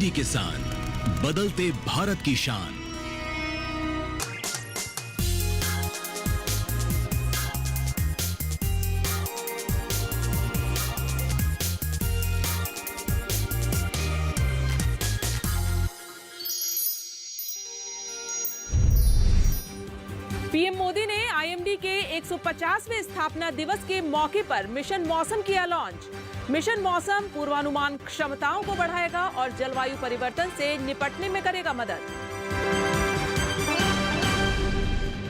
खेती किसान, बदलते भारत की शान। पीएम मोदी ने आईएमडी के 150वें स्थापना दिवस के मौके पर मिशन मौसम किया लॉन्च। मिशन मौसम पूर्वानुमान क्षमताओं को बढ़ाएगा और जलवायु परिवर्तन से निपटने में करेगा मदद।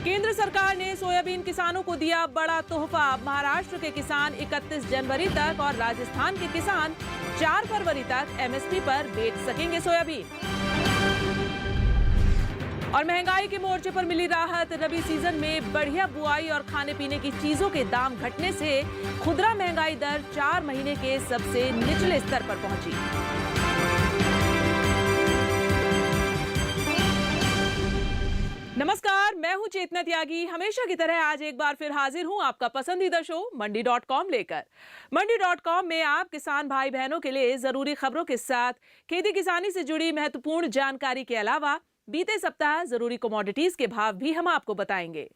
केंद्र सरकार ने सोयाबीन किसानों को दिया बड़ा तोहफा। महाराष्ट्र के किसान 31 जनवरी तक और राजस्थान के किसान 4 फरवरी तक एमएसपी पर बेच सकेंगे सोयाबीन। और महंगाई के मोर्चे पर मिली राहत। रबी सीजन में बढ़िया बुआई और खाने पीने की चीजों के दाम घटने से खुदरा महंगाई दर 4 महीने के सबसे निचले स्तर पर पहुंची। नमस्कार, मैं हूं चेतना त्यागी। हमेशा की तरह आज एक बार फिर हाजिर हूं आपका पसंदीदा शो मंडी.com लेकर। मंडी.com में आप किसान भाई बहनों के लिए जरूरी खबरों के साथ खेती किसानी से जुड़ी महत्वपूर्ण जानकारी के अलावा बीते सप्ताह जरूरी कमोडिटीज के भाव भी हम आपको बताएंगे।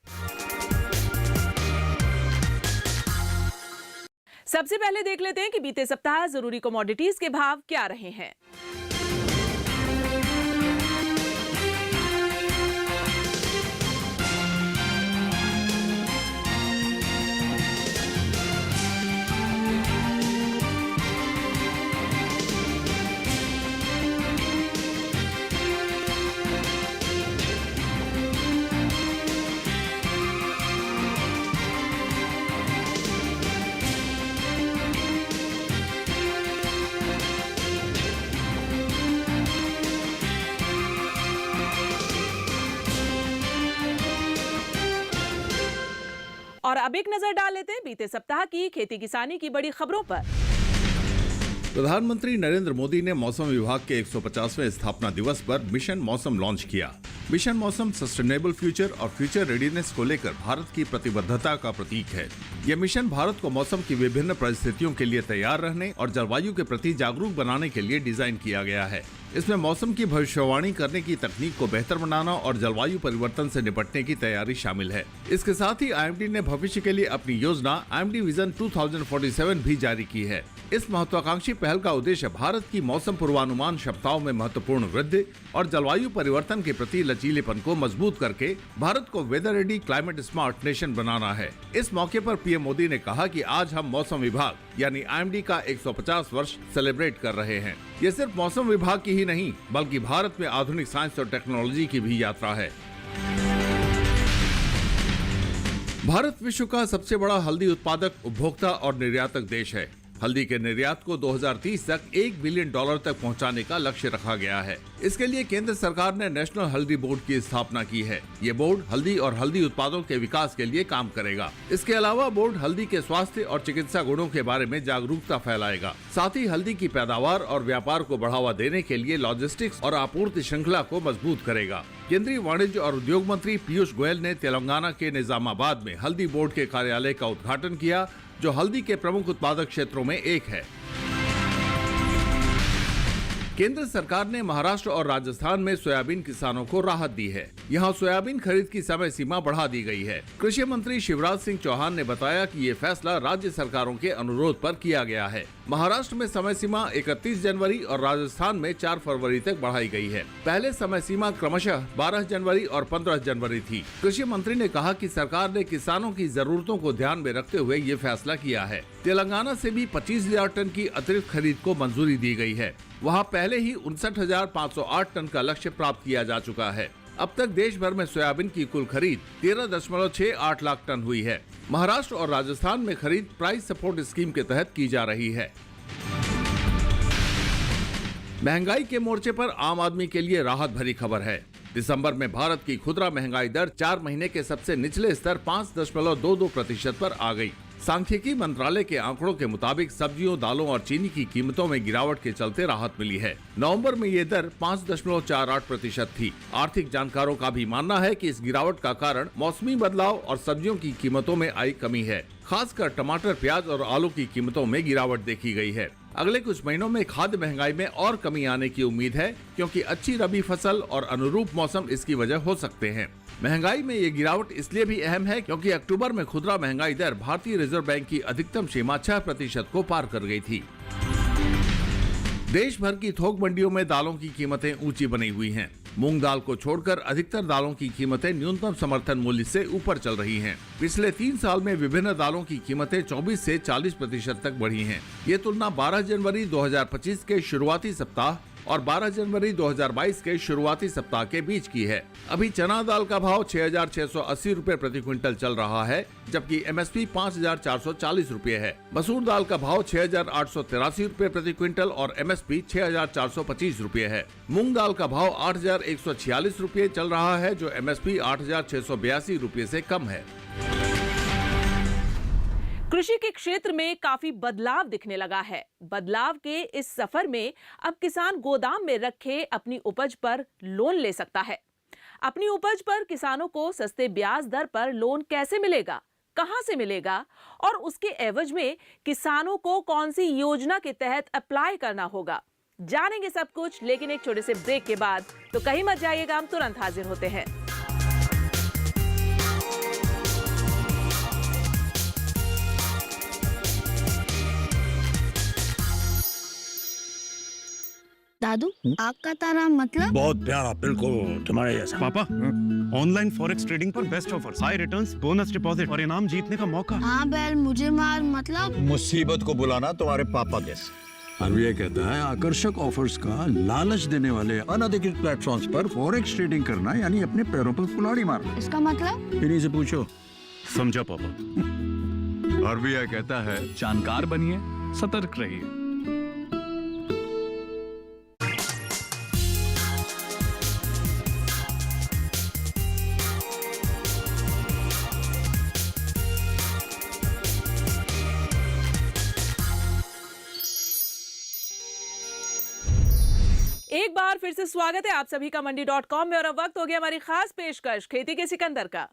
सबसे पहले देख लेते हैं कि बीते सप्ताह जरूरी कमोडिटीज के भाव क्या रहे हैं। और अब एक नजर डाल लेते हैं बीते सप्ताह की खेती किसानी की बड़ी खबरों पर। प्रधानमंत्री नरेंद्र मोदी ने मौसम विभाग के 150वें स्थापना दिवस पर मिशन मौसम लॉन्च किया। मिशन मौसम सस्टेनेबल फ्यूचर और फ्यूचर रेडीनेस को लेकर भारत की प्रतिबद्धता का प्रतीक है। यह मिशन भारत को मौसम की विभिन्न परिस्थितियों के लिए तैयार रहने और जलवायु के प्रति जागरूक बनाने के लिए डिजाइन किया गया है। इसमें मौसम की भविष्यवाणी करने की तकनीक को बेहतर बनाना और जलवायु परिवर्तन से निपटने की तैयारी शामिल है। इसके साथ ही आईएमडी ने भविष्य के लिए अपनी योजना आईएमडी विजन 2047 भी जारी की है। इस महत्वाकांक्षी पहल का उद्देश्य भारत की मौसम पूर्वानुमान क्षमताओं में महत्वपूर्ण वृद्धि और जलवायु परिवर्तन के प्रति लचीलेपन को मजबूत करके भारत को weather ready climate smart nation बनाना है। इस मौके पर पीएम मोदी ने कहा कि आज हम मौसम विभाग यानी आईएमडी का 150 वर्ष सेलिब्रेट कर रहे हैं। ये सिर्फ मौसम विभाग की ही नहीं बल्कि भारत में आधुनिक साइंस और टेक्नोलॉजी की भी यात्रा है। भारत विश्व का सबसे बड़ा हल्दी उत्पादक, उपभोक्ता और निर्यातक देश है। हल्दी के निर्यात को 2030 तक $1 बिलियन तक पहुंचाने का लक्ष्य रखा गया है। इसके लिए केंद्र सरकार ने नेशनल हल्दी बोर्ड की स्थापना की है। ये बोर्ड हल्दी और हल्दी उत्पादों के विकास के लिए काम करेगा। इसके अलावा बोर्ड हल्दी के स्वास्थ्य और चिकित्सा गुणों के बारे में जागरूकता फैलाएगा। साथ ही हल्दी की पैदावार और व्यापार को बढ़ावा देने के लिए लॉजिस्टिक्स और आपूर्ति श्रृंखला को मजबूत करेगा। केंद्रीय वाणिज्य और उद्योग मंत्री पीयूष गोयल ने तेलंगाना के निजामाबाद में हल्दी बोर्ड के कार्यालय का उद्घाटन किया, जो हल्दी के प्रमुख उत्पादक क्षेत्रों में एक है। केंद्र सरकार ने महाराष्ट्र और राजस्थान में सोयाबीन किसानों को राहत दी है। यहां सोयाबीन खरीद की समय सीमा बढ़ा दी गई है। कृषि मंत्री शिवराज सिंह चौहान ने बताया कि ये फैसला राज्य सरकारों के अनुरोध पर किया गया है। महाराष्ट्र में समय सीमा 31 जनवरी और राजस्थान में 4 फरवरी तक बढ़ाई गई है। पहले समय सीमा क्रमशः 12 जनवरी और 15 जनवरी थी। कृषि मंत्री ने कहा कि सरकार ने किसानों की जरूरतों को ध्यान में रखते हुए ये फैसला किया है। तेलंगाना से भी 25,000 टन की अतिरिक्त खरीद को मंजूरी दी गई है। वहां पहले ही 59,508 टन का लक्ष्य प्राप्त किया जा चुका है। अब तक देश भर में सोयाबीन की कुल खरीद 13.68 लाख टन हुई है। महाराष्ट्र और राजस्थान में खरीद प्राइस सपोर्ट स्कीम के तहत की जा रही है। महंगाई के मोर्चे पर आम आदमी के लिए राहत भरी खबर है। दिसंबर में भारत की खुदरा महंगाई दर 4 महीने के सबसे निचले स्तर 5.22% पर आ गई। सांख्यिकी मंत्रालय के आंकड़ों के मुताबिक सब्जियों, दालों और चीनी की कीमतों में गिरावट के चलते राहत मिली है। नवंबर में ये दर 5.48% थी। आर्थिक जानकारों का भी मानना है कि इस गिरावट का कारण मौसमी बदलाव और सब्जियों की कीमतों में आई कमी है। खासकर टमाटर, प्याज और आलू की कीमतों में गिरावट देखी गई है। अगले कुछ महीनों में खाद्य महंगाई में और कमी आने की उम्मीद है, क्योंकि अच्छी रबी फसल और अनुरूप मौसम इसकी वजह हो सकते हैं। महंगाई में ये गिरावट इसलिए भी अहम है क्योंकि अक्टूबर में खुदरा महंगाई दर भारतीय रिजर्व बैंक की अधिकतम सीमा 6% को पार कर गई थी। देश भर की थोक मंडियों में दालों की कीमतें ऊंची बनी हुई हैं। मूंग दाल को छोड़कर अधिकतर दालों की कीमतें न्यूनतम समर्थन मूल्य से ऊपर चल रही हैं। पिछले 3 साल में विभिन्न दालों की कीमतें 24 से 40% तक बढ़ी हैं। ये तुलना 12 जनवरी 2025 के शुरुआती सप्ताह और 12 जनवरी 2022 के शुरुआती सप्ताह के बीच की है। अभी चना दाल का भाव 6,680 रुपए प्रति क्विंटल चल रहा है, जबकि एमएसपी 5,440 रुपए है। मसूर दाल का भाव 6,883 रुपए प्रति क्विंटल और एमएसपी 6,425 रुपए है। मूंग दाल का भाव 8,146 रुपए चल रहा है, जो एमएसपी 8,682 रुपए से कम है। कृषि के क्षेत्र में काफी बदलाव दिखने लगा है। बदलाव के इस सफर में अब किसान गोदाम में रखे अपनी उपज पर लोन ले सकता है। अपनी उपज पर किसानों को सस्ते ब्याज दर पर लोन कैसे मिलेगा, कहां से मिलेगा और उसके एवज में किसानों को कौन सी योजना के तहत अप्लाई करना होगा, जानेंगे सब कुछ। लेकिन एक छोटे से ब्रेक के बाद, तो कहीं मत जाइएगा, हम तुरंत हाजिर होते हैं। दादू, आग का तारा मतलब? बहुत प्यारा, बिल्कुल तुम्हारे जैसा। पापा, ऑनलाइन फॉरेक्स ट्रेडिंग पर best offers, high returns, bonus deposit और इनाम जीतने का मौका। हाँ बैल, मुझे मार मतलब? मुसीबत को बुलाना तुम्हारे पापा जैसे। आरबीआई कहता है आकर्षक ऑफर्स का लालच देने वाले अनधिकृत प्लेटफॉर्म्स पर फॉरेक्स ट्रेडिंग करना यानी अपने पैरों पर कुल्हाड़ी मारना। इसका मतलब? इन्हीं से पूछो। समझा पापा। आरबीआई कहता है जानकार बनिए, सतर्क रहिए। एक बार फिर से स्वागत है आप सभी का मंडी.com में। और अब वक्त हो गया हमारी खास पेशकश खेती के सिकंदर का।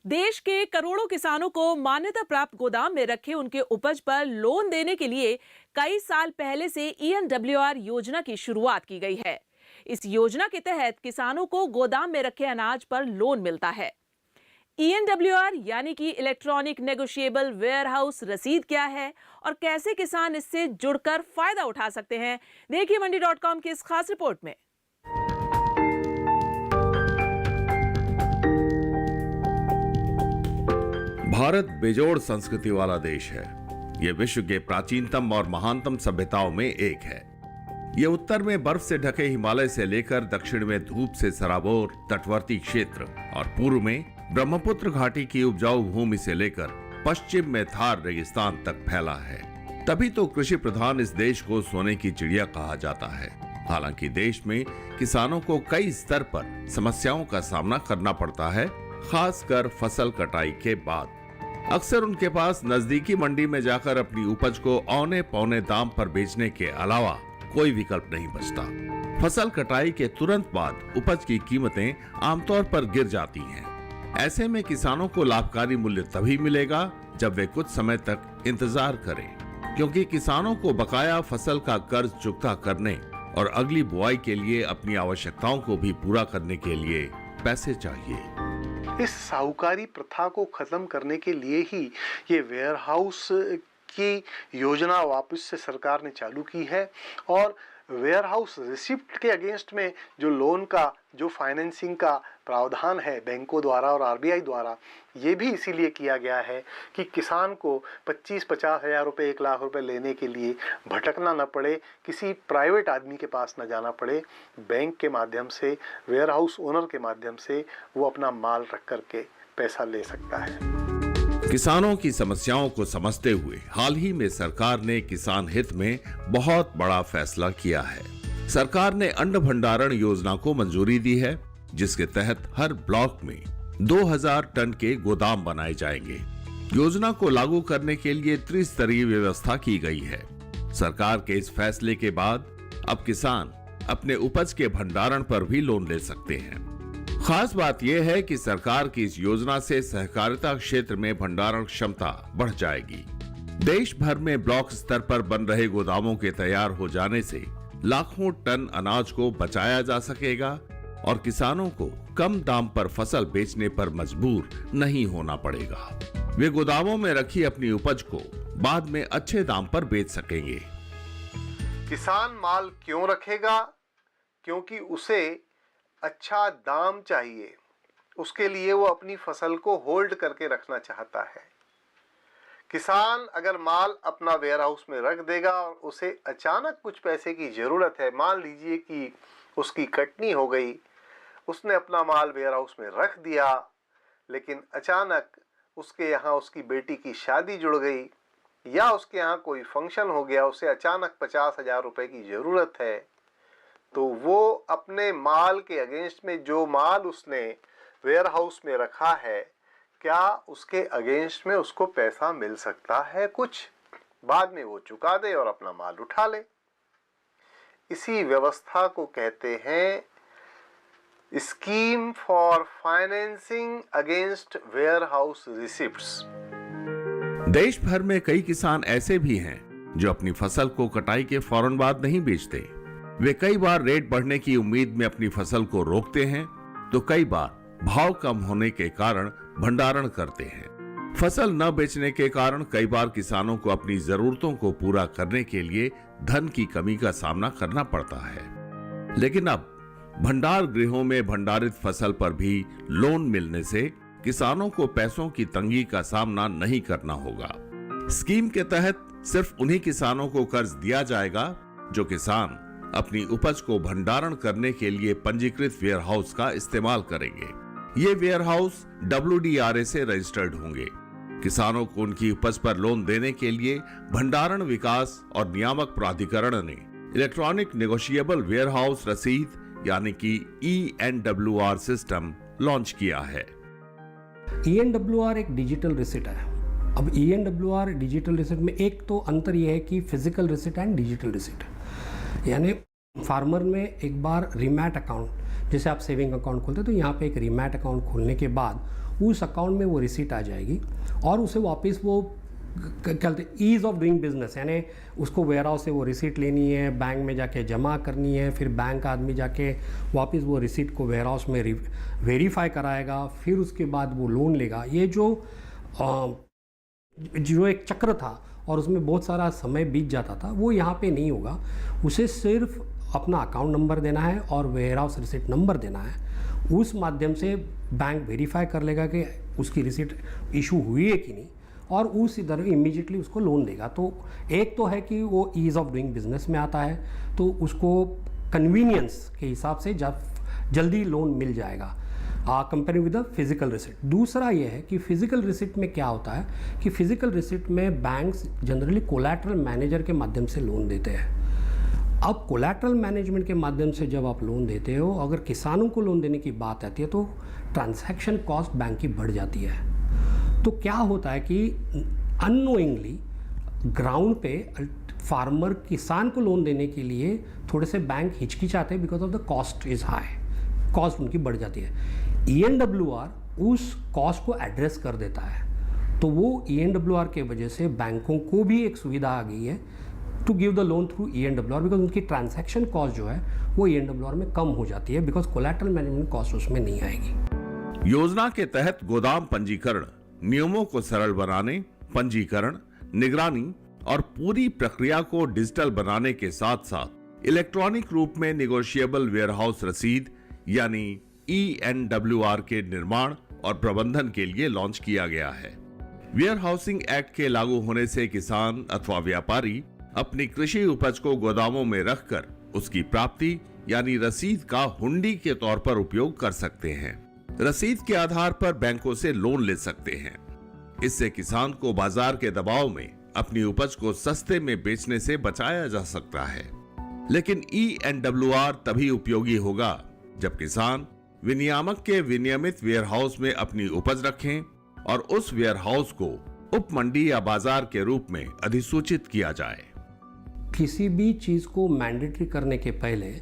देश के करोड़ों किसानों को मान्यता प्राप्त गोदाम में रखे उनके उपज पर लोन देने के लिए कई साल पहले से ENWR योजना की शुरुआत की गई है। इस योजना के तहत किसानों को गोदाम में रखे अनाज पर लोन मिलता है। ENWR यानी कि इलेक्ट्रॉनिक नेगोशिएबल वेयरहाउस रसीद क्या है और कैसे किसान इससे जुड़कर फायदा उठा सकते हैं, देखिए मंडी.com की इस खास रिपोर्ट में। भारत बेजोड़ संस्कृति वाला देश है। ये विश्व के प्राचीनतम और महानतम सभ्यताओं में एक है। ये उत्तर में बर्फ से ढके हिमालय से लेकर दक्षिण में धूप से सराबोर तटवर्ती क्षेत्र और पूर्व में ब्रह्मपुत्र घाटी की उपजाऊ भूमि से लेकर पश्चिम में थार रेगिस्तान तक फैला है। तभी तो कृषि प्रधान इस देश को सोने की चिड़िया कहा जाता है। हालांकि देश में किसानों को कई स्तर पर समस्याओं का सामना करना पड़ता है, खासकर फसल कटाई के बाद। अक्सर उनके पास नजदीकी मंडी में जाकर अपनी उपज को औने पौने दाम पर बेचने के अलावा कोई विकल्प नहीं बचता। फसल कटाई के तुरंत बाद उपज की कीमतें आमतौर पर गिर जाती हैं। ऐसे में किसानों को लाभकारी मूल्य तभी मिलेगा जब वे कुछ समय तक इंतजार करें, क्योंकि किसानों को बकाया फसल का कर्ज चुकता करने और अगली बुआई के लिए अपनी आवश्यकताओं को भी पूरा करने के लिए पैसे चाहिए। इस साहूकारी प्रथा को खत्म करने के लिए ही ये वेयरहाउस की योजना वापस से सरकार ने चालू की है। और वेयरहाउस रिसिप्ट के अगेंस्ट में जो लोन का, जो फाइनेंसिंग का प्रावधान है बैंकों द्वारा और आरबीआई द्वारा, ये भी इसीलिए किया गया है कि किसान को 25-50 हज़ार रुपये, 1 लाख रुपए लेने के लिए भटकना न पड़े, किसी प्राइवेट आदमी के पास न जाना पड़े। बैंक के माध्यम से, वेयरहाउस ओनर के माध्यम से वो अपना माल रख करके पैसा ले सकता है। किसानों की समस्याओं को समझते हुए हाल ही में सरकार ने किसान हित में बहुत बड़ा फैसला किया है। सरकार ने अन्न भंडारण योजना को मंजूरी दी है, जिसके तहत हर ब्लॉक में 2000 टन के गोदाम बनाए जाएंगे। योजना को लागू करने के लिए त्रिस्तरीय व्यवस्था की गई है। सरकार के इस फैसले के बाद अब किसान अपने उपज के भंडारण पर भी लोन ले सकते हैं। खास बात यह है कि सरकार की इस योजना से सहकारिता क्षेत्र में भंडारण क्षमता बढ़ जाएगी। देश भर में ब्लॉक स्तर पर बन रहे गोदामों के तैयार हो जाने से लाखों टन अनाज को बचाया जा सकेगा और किसानों को कम दाम पर फसल बेचने पर मजबूर नहीं होना पड़ेगा। वे गोदामों में रखी अपनी उपज को बाद में अच्छे दाम पर बेच सकेंगे। किसान माल क्यों रखेगा? क्योंकि उसे अच्छा दाम चाहिए। उसके लिए वो अपनी फसल को होल्ड करके रखना चाहता है। किसान अगर माल अपना वेयर हाउस में रख देगा और उसे अचानक कुछ पैसे की ज़रूरत है, मान लीजिए कि उसकी कटनी हो गई, उसने अपना माल वेयर हाउस में रख दिया, लेकिन अचानक उसके यहाँ उसकी बेटी की शादी जुड़ गई या उसके यहाँ कोई फंक्शन हो गया, उसे अचानक 50,000 रुपए की ज़रूरत है, तो वो अपने माल के अगेंस्ट में जो माल उसने वेयर हाउस में रखा है, क्या उसके अगेंस्ट में उसको पैसा मिल सकता है? कुछ बाद में वो चुका दे और अपना माल उठा ले। इसी व्यवस्था को कहते हैं scheme for financing against warehouse receipts. देश भर में कई किसान ऐसे भी हैं जो अपनी फसल को कटाई के फौरन बाद नहीं बेचते। वे कई बार रेट बढ़ने की उम्मीद में अपनी फसल को रोकते हैं, तो कई बार भाव कम होने के कारण भंडारण करते हैं। फसल न बेचने के कारण कई बार किसानों को अपनी जरूरतों को पूरा करने के लिए धन की कमी का सामना करना पड़ता है। लेकिन अब भंडार गृहों में भंडारित फसल पर भी लोन मिलने से किसानों को पैसों की तंगी का सामना नहीं करना होगा। स्कीम के तहत सिर्फ उन्हीं किसानों को कर्ज दिया जाएगा जो किसान अपनी उपज को भंडारण करने के लिए पंजीकृत वेयर हाउस का इस्तेमाल करेंगे। ये वेयर हाउस WDRA से रजिस्टर्ड होंगे। किसानों को उनकी उपज पर लोन देने के लिए भंडारण विकास और नियामक प्राधिकरण ने इलेक्ट्रॉनिक नेगोशिएबल वेयर हाउस रसीद यानी कि ENWR सिस्टम लॉन्च किया है। ENWR एक डिजिटल रिसिट है। अब ENWR डिजिटल रिसिट में एक तो अंतर यह है कि physical receipt and digital receipt, यानी फार्मर में एक बार रिमैट अकाउंट, जैसे आप सेविंग अकाउंट खोलते हैं तो यहाँ पे एक रिमैट अकाउंट खोलने के बाद उस अकाउंट में वो रिसीट आ जाएगी और उसे वापस वो कहते ईज़ ऑफ डूइंग बिजनेस, यानी उसको वेयर हाउस से वो रिसीट लेनी है, बैंक में जाके जमा करनी है, फिर बैंक आदमी जाके वापस वो रिसीट को वेयर हाउस में वेरीफाई कराएगा, फिर उसके बाद वो लोन लेगा। ये जो एक चक्र था और उसमें बहुत सारा समय बीत जाता था, वो यहाँ पे नहीं होगा। उसे सिर्फ अपना अकाउंट नंबर देना है और वेयर हाउस रिसीट नंबर देना है। उस माध्यम से बैंक वेरीफाई कर लेगा कि उसकी रिसीट इशू हुई है कि नहीं और उस इधर इमीडिएटली उसको लोन देगा। तो एक तो है कि वो ईज़ ऑफ डूइंग बिजनेस में आता है, तो उसको कन्वीनियंस के हिसाब से जल्दी लोन मिल जाएगा comparing with the physical receipt. दूसरा ये है कि फिजिकल रिसिट में क्या होता है कि फिजिकल रिसिट में बैंक्स जनरली कोलैटरल मैनेजर के माध्यम से लोन देते हैं। अब कोलैटरल मैनेजमेंट के माध्यम से जब आप लोन देते हो, अगर किसानों को लोन देने की बात आती है तो ट्रांजैक्शन कॉस्ट बैंक की बढ़ जाती है। तो क्या होता है कि अननोइंगली ग्राउंड पे फार्मर किसान को लोन देने के लिए थोड़े से बैंक हिचकिचाते हैं because of the cost is high, cost उनकी बढ़ जाती है। ENWR उस कॉस्ट को एड्रेस कर देता है, तो वो ENWR के वजह से बैंकों को भी एक सुविधा आ गई है to give the loan through ENWR, because उनकी ट्रांजैक्शन कॉस्ट जो है वो ENWR में कम हो जाती है बिकॉज कोलैटरल मैनेजमेंट कॉस्ट उसमें नहीं आएगी। योजना के तहत गोदाम पंजीकरण नियमों को सरल बनाने, पंजीकरण, निगरानी और पूरी प्रक्रिया को डिजिटल बनाने के साथ साथ इलेक्ट्रॉनिक रूप में नेगोशिएबल वेयर हाउस रसीद यानी ENWR के निर्माण और प्रबंधन के लिए लॉन्च किया गया है। वेयर हाउसिंग एक्ट के लागू होने से किसान अथवा व्यापारी अपनी कृषि उपज को गोदामों में रखकर उसकी प्राप्ति यानी रसीद का हुंडी के तौर पर उपयोग कर सकते हैं। रसीद के आधार पर बैंकों से लोन ले सकते हैं। इससे किसान को बाजार के दबाव में अपनी उपज को सस्ते में बेचने से बचाया जा सकता है। लेकिन ENWR तभी उपयोगी होगा जब किसान विनियामक के विनियमित वेयरहाउस में अपनी उपज रखें और उस वेयरहाउस को उप मंडी या बाजार के रूप में अधिसूचित किया जाए। किसी भी चीज़ को मैंडेटरी करने के पहले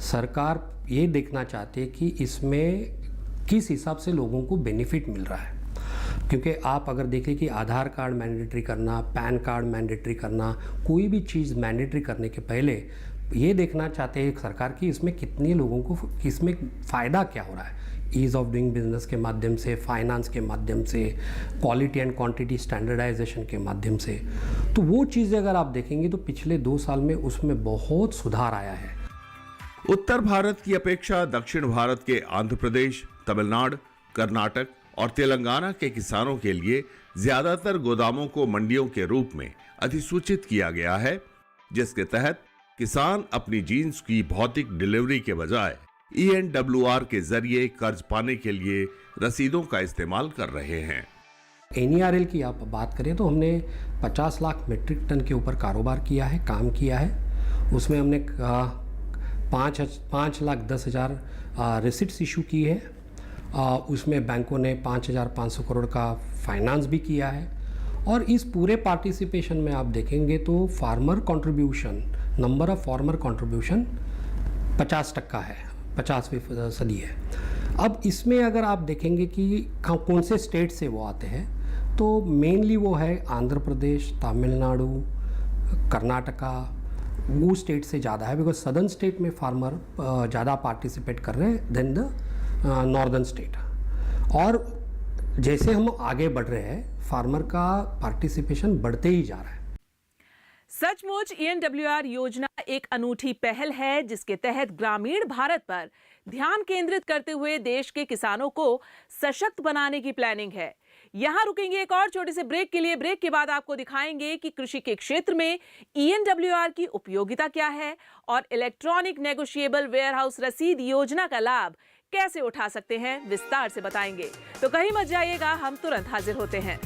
सरकार ये देखना चाहती है कि इसमें किस हिसाब से लोगों को बेनिफिट मिल रहा है। क्योंकि आप अगर देखें कि आधार कार्ड मैंडेटरी करना, पैन कार्ड मैंडेटरी करना, कोई भी चीज़ मैंडेटरी करने के पहले ये देखना चाहते हैं सरकार की इसमें कितने लोगों को इसमें फ़ायदा क्या हो रहा है। ईज़ ऑफ डूइंग बिजनेस के माध्यम से, फाइनेंस के माध्यम से, क्वालिटी एंड क्वांटिटी स्टैंडर्डाइजेशन के माध्यम से। तो वो चीज़ें अगर आप देखेंगे तो पिछले 2 साल में उसमें बहुत सुधार आया है। उत्तर भारत की अपेक्षा दक्षिण भारत के आंध्र प्रदेश, तमिलनाडु, कर्नाटक और तेलंगाना के किसानों के लिए ज्यादातर गोदामों को मंडियों के रूप में अधिसूचित किया गया है, जिसके तहत किसान अपनी जीन्स की भौतिक डिलीवरी के बजाय ENWR के जरिए कर्ज पाने के लिए रसीदों का इस्तेमाल कर रहे हैं। NERL की आप बात करें तो हमने 50 लाख मीट्रिक टन के ऊपर कारोबार किया है, काम किया है। उसमें हमने 5,10,000 रिसिट्स इशू की है। उसमें बैंकों ने 5,500 करोड़ का फाइनेंस भी किया है। और इस पूरे पार्टिसिपेशन में आप देखेंगे तो farmer contribution, number of farmer contribution 50% है, 50% है। अब इसमें अगर आप देखेंगे कि कौन से स्टेट से वो आते हैं तो मेनली वो है आंध्र प्रदेश, तमिलनाडु, कर्नाटका, वो स्टेट से ज़्यादा है। बिकॉज सदर्न स्टेट में फार्मर ज़्यादा पार्टिसिपेट कर रहे हैं देन द नॉर्दर्न स्टेट। और जैसे हम आगे बढ़ रहे हैं फार्मर का पार्टिसिपेशन बढ़ते ही जा रहा है। सचमुच ENWR योजना एक अनूठी पहल है जिसके तहत ग्रामीण भारत पर ध्यान केंद्रित करते हुए देश के किसानों को सशक्त बनाने की प्लानिंग है। यहां रुकेंगे एक और छोटे से ब्रेक के लिए। ब्रेक के बाद आपको दिखाएंगे कि कृषि के क्षेत्र में ENWR की उपयोगिता क्या है और इलेक्ट्रॉनिक नेगोशिएबल वेयरहाउस रसीद योजना का लाभ कैसे उठा सकते हैं, विस्तार से बताएंगे। तो कहीं मत जाइएगा, हम तुरंत हाजिर होते हैं।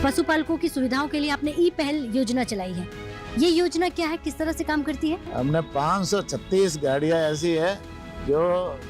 पशुपालकों की सुविधाओं के लिए आपने ई-पहल योजना चलाई है। ये योजना क्या है, किस तरह से काम करती है? हमने 536 गाड़ियां ऐसी है जो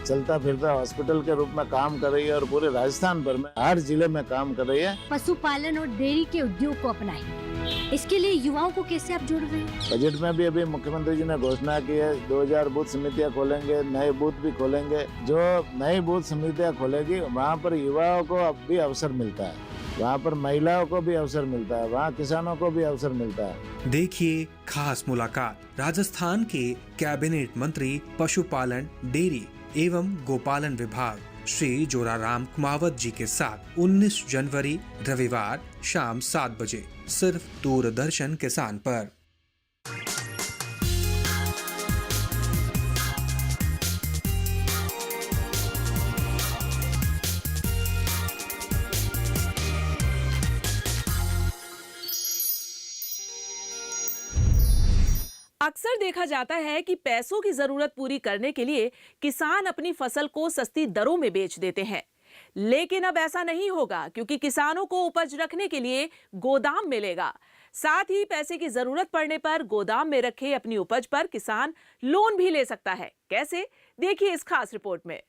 चलता फिरता हॉस्पिटल के रूप में काम कर रही है और पूरे राजस्थान भर में 8 जिले में काम कर रही है। पशुपालन और डेयरी के उद्योग को अपनाएं। इसके लिए युवाओं को कैसे आप जोड़ रहे हैं? बजट में भी अभी मुख्यमंत्री जी ने घोषणा की है 2000 बूथ समितियां खोलेंगे, नए बूथ भी खोलेंगे। जो नई बूथ समितियां खोलेगी वहाँ पर युवाओं को अब भी अवसर मिलता है, वहाँ पर महिलाओं को भी अवसर मिलता है, वहाँ किसानों को भी अवसर मिलता है। देखिए खास मुलाकात राजस्थान के कैबिनेट मंत्री पशुपालन, डेयरी एवं गोपालन विभाग श्री जोराराम कुमावत जी के साथ 19 जनवरी रविवार शाम 7 बजे सिर्फ दूरदर्शन किसान पर। अक्सर देखा जाता है कि पैसों की जरूरत पूरी करने के लिए किसान अपनी फसल को सस्ती दरों में बेच देते हैं, लेकिन अब ऐसा नहीं होगा क्योंकि किसानों को उपज रखने के लिए गोदाम मिलेगा। साथ ही पैसे की जरूरत पड़ने पर गोदाम में रखे अपनी उपज पर किसान लोन भी ले सकता है। कैसे, देखिए इस खास रिपोर्ट में।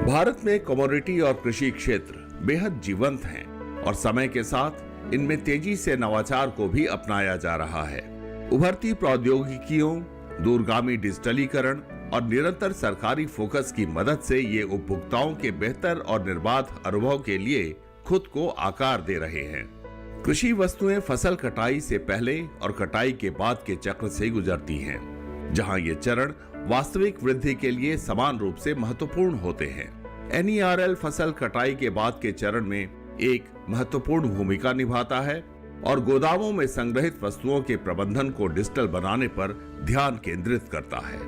भारत में कमोडिटी और कृषि क्षेत्र बेहद जीवंत हैं और समय के साथ इनमें तेजी से नवाचार को भी अपनाया जा रहा है। उभरती प्रौद्योगिकियों, दूरगामी डिजिटलीकरण और निरंतर सरकारी फोकस की मदद से ये उपभोक्ताओं के बेहतर और निर्बाध अनुभव के लिए खुद को आकार दे रहे हैं। कृषि वस्तुएं फसल कटाई से पहले और कटाई के बाद के चक्र से गुजरती हैं, जहां ये चरण वास्तविक वृद्धि के लिए समान रूप से महत्वपूर्ण होते हैं। NERL फसल कटाई के बाद के चरण में एक महत्वपूर्ण भूमिका निभाता है और गोदामों में संग्रहित वस्तुओं के प्रबंधन को डिजिटल बनाने पर ध्यान केंद्रित करता है।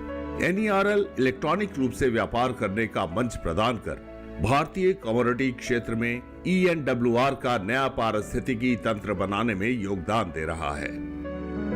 NERL इलेक्ट्रॉनिक रूप से व्यापार करने का मंच प्रदान कर भारतीय कमोडिटी क्षेत्र में ENWR का नया पारिस्थितिकी तंत्र बनाने में योगदान दे रहा है।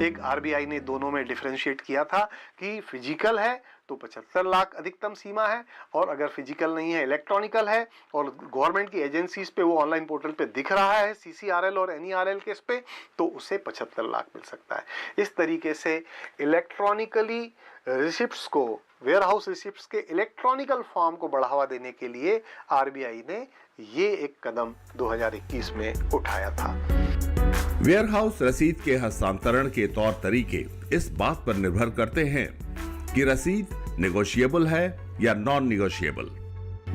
एक आरबीआई ने दोनों में डिफरेंशिएट किया था कि फिजिकल है तो 75 लाख अधिकतम सीमा है, और अगर फिजिकल नहीं है, इलेक्ट्रॉनिकल है और गवर्नमेंट की एजेंसीज पे वो ऑनलाइन पोर्टल पे दिख रहा है CCRL और NERL केस पे, तो उसे 75 लाख मिल सकता है। इस तरीके से इलेक्ट्रॉनिकली रिसिप्ट्स को, वेयर हाउस रिसिप्ट्स के इलेक्ट्रॉनिकल फॉर्म को बढ़ावा देने के लिए आरबीआई ने ये एक कदम 2021 में उठाया था। वेयर हाउस रसीद के हस्तांतरण के तौर तरीके इस बात पर निर्भर करते हैं कि रसीद नेगोशिएबल है या नॉन नेगोशिएबल।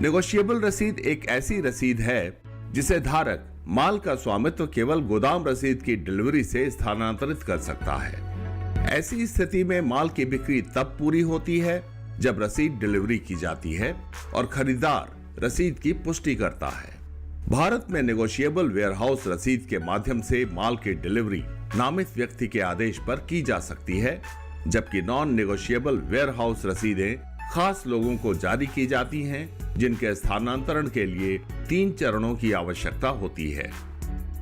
नेगोशिएबल रसीद एक ऐसी रसीद है जिसे धारक माल का स्वामित्व केवल गोदाम रसीद की डिलीवरी से स्थानांतरित कर सकता है। ऐसी स्थिति में माल की बिक्री तब पूरी होती है जब रसीद डिलीवरी की जाती है और खरीदार रसीद की पुष्टि करता है। भारत में नेगोशिएबल वेयरहाउस रसीद के माध्यम से माल की डिलीवरी नामित व्यक्ति के आदेश पर की जा सकती है, जबकि नॉन नेगोशिएबल वेयरहाउस रसीदें खास लोगों को जारी की जाती हैं, जिनके स्थानांतरण के लिए 3 चरणों की आवश्यकता होती है।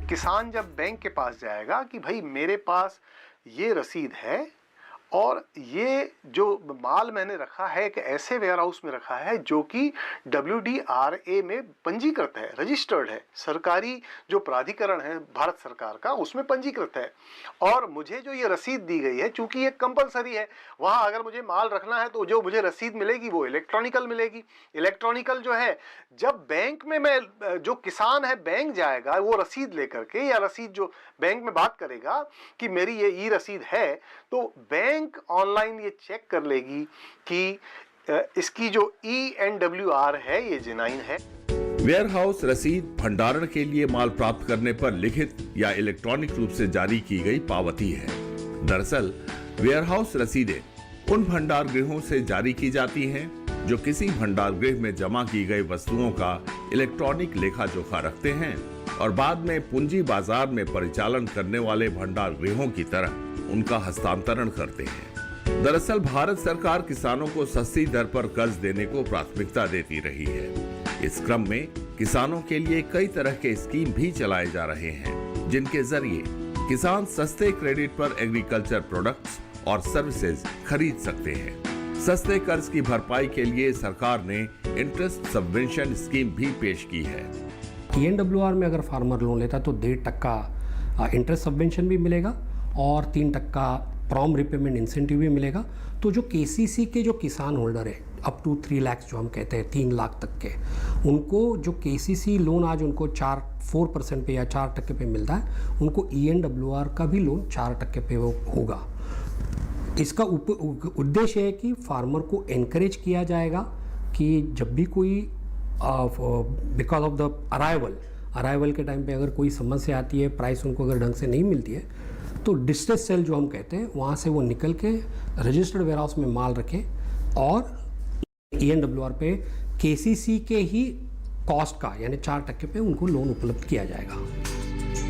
किसान जब बैंक के पास जाएगा कि भाई मेरे पास ये रसीद है और ये जो माल मैंने रखा है एक ऐसे वेयर हाउस में रखा है जो कि WDRA में पंजीकृत है, रजिस्टर्ड है, सरकारी जो प्राधिकरण है भारत सरकार का उसमें पंजीकृत है, और मुझे जो ये रसीद दी गई है चूंकि ये कंपलसरी है, वहाँ अगर मुझे माल रखना है तो जो मुझे रसीद मिलेगी वो इलेक्ट्रॉनिकल मिलेगी। इलेक्ट्रॉनिकल जो है, जब बैंक में मैं, जो किसान है बैंक जाएगा वो रसीद लेकर के, या रसीद जो बैंक में बात करेगा कि मेरी ये ई रसीद है, तो बैंक ऑनलाइन ये चेक कर लेगी कि इसकी जो ENWR है ये जेन्युइन है। वेयरहाउस रसीद भंडारण के लिए माल प्राप्त करने पर लिखित या इलेक्ट्रॉनिक रूप से जारी की गई पावती है। दरअसल वेयरहाउस रसीदें उन भंडार गृहों से जारी की जाती हैं जो किसी भंडार गृह में जमा की गई वस्तुओं का इलेक्ट्रॉनिक लेखा जोखा रखते हैं और बाद में पूंजी बाजार में परिचालन करने वाले भंडार गृहों की तरह उनका हस्तांतरण करते हैं। दरअसल भारत सरकार किसानों को सस्ती दर पर कर्ज देने को प्राथमिकता देती रही है। इस क्रम में किसानों के लिए कई तरह के स्कीम भी चलाए जा रहे हैं, जिनके जरिए किसान सस्ते क्रेडिट पर एग्रीकल्चर प्रोडक्ट्स और सर्विसेज खरीद सकते हैं। सस्ते कर्ज की भरपाई के लिए सरकार ने इंटरेस्ट सबवेंशन स्कीम भी पेश की है। ENWR में अगर फार्मर लोन लेता है तो 1.5% इंटरेस्ट सबवेंशन भी मिलेगा और 3% प्रॉम रिपेमेंट इंसेंटिव भी मिलेगा। तो जो KCC के जो किसान होल्डर है अप टू 3 लाख जो हम कहते हैं 3 लाख तक के, उनको जो KCC लोन आज उनको 4% पे या 4% पे मिलता है, उनको ENWR का भी लोन 4% पे वो होगा। इसका उद्देश्य है कि फार्मर को एनकरेज किया जाएगा कि जब भी कोई बिकॉज ऑफ द अराइवल के टाइम पे अगर कोई समस्या आती है, प्राइस उनको अगर ढंग से नहीं मिलती है, तो डिस्ट्रेस सेल जो हम कहते हैं वहाँ से वो निकल के रजिस्टर्ड वेयरहाउस में माल रखें और ENWR पे KCC के ही कॉस्ट का यानी 4% पे उनको लोन उपलब्ध किया जाएगा।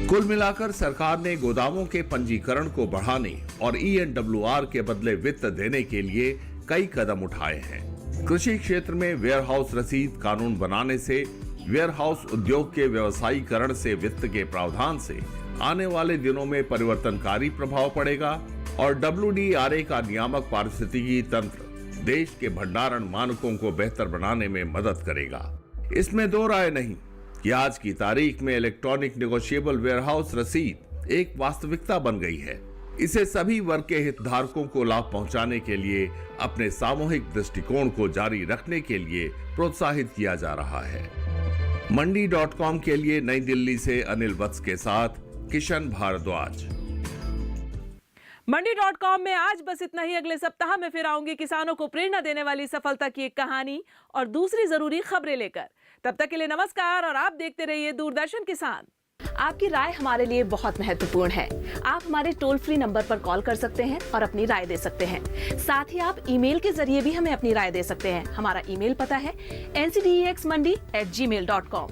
कुल मिलाकर सरकार ने गोदामों के पंजीकरण को बढ़ाने और ENWR के बदले वित्त देने के लिए कई कदम उठाए हैं। कृषि क्षेत्र में वेयरहाउस रसीद कानून बनाने से वेयरहाउस उद्योग के व्यवसायीकरण से वित्त के प्रावधान से आने वाले दिनों में परिवर्तनकारी प्रभाव पड़ेगा और WDRA का नियामक पारिस्थितिकी तंत्र देश के भंडारण मानकों को बेहतर बनाने में मदद करेगा। इसमें दो राय नहीं कि आज की तारीख में इलेक्ट्रॉनिक नेगोशिएबल वेयरहाउस रसीद एक वास्तविकता बन गई है। इसे सभी वर्ग के हितधारकों को लाभ पहुंचाने के लिए अपने सामूहिक दृष्टिकोण को जारी रखने के लिए प्रोत्साहित किया जा रहा है। मंडी.com के लिए नई दिल्ली से अनिल वत्स के साथ किशन भारद्वाज। मंडी.com में आज बस इतना ही। अगले सप्ताह में फिर आऊंगी किसानों को प्रेरणा देने वाली सफलता की एक कहानी और दूसरी जरूरी खबरें लेकर। तब तक के लिए नमस्कार और आप देखते रहिए दूरदर्शन किसान। आपकी राय हमारे लिए बहुत महत्वपूर्ण है। आप हमारे टोल फ्री नंबर पर कॉल कर सकते हैं और अपनी राय दे सकते हैं। साथ ही आप ईमेल के जरिए भी हमें अपनी राय दे सकते हैं। हमारा ईमेल पता है ncdexmandi@gmail.com।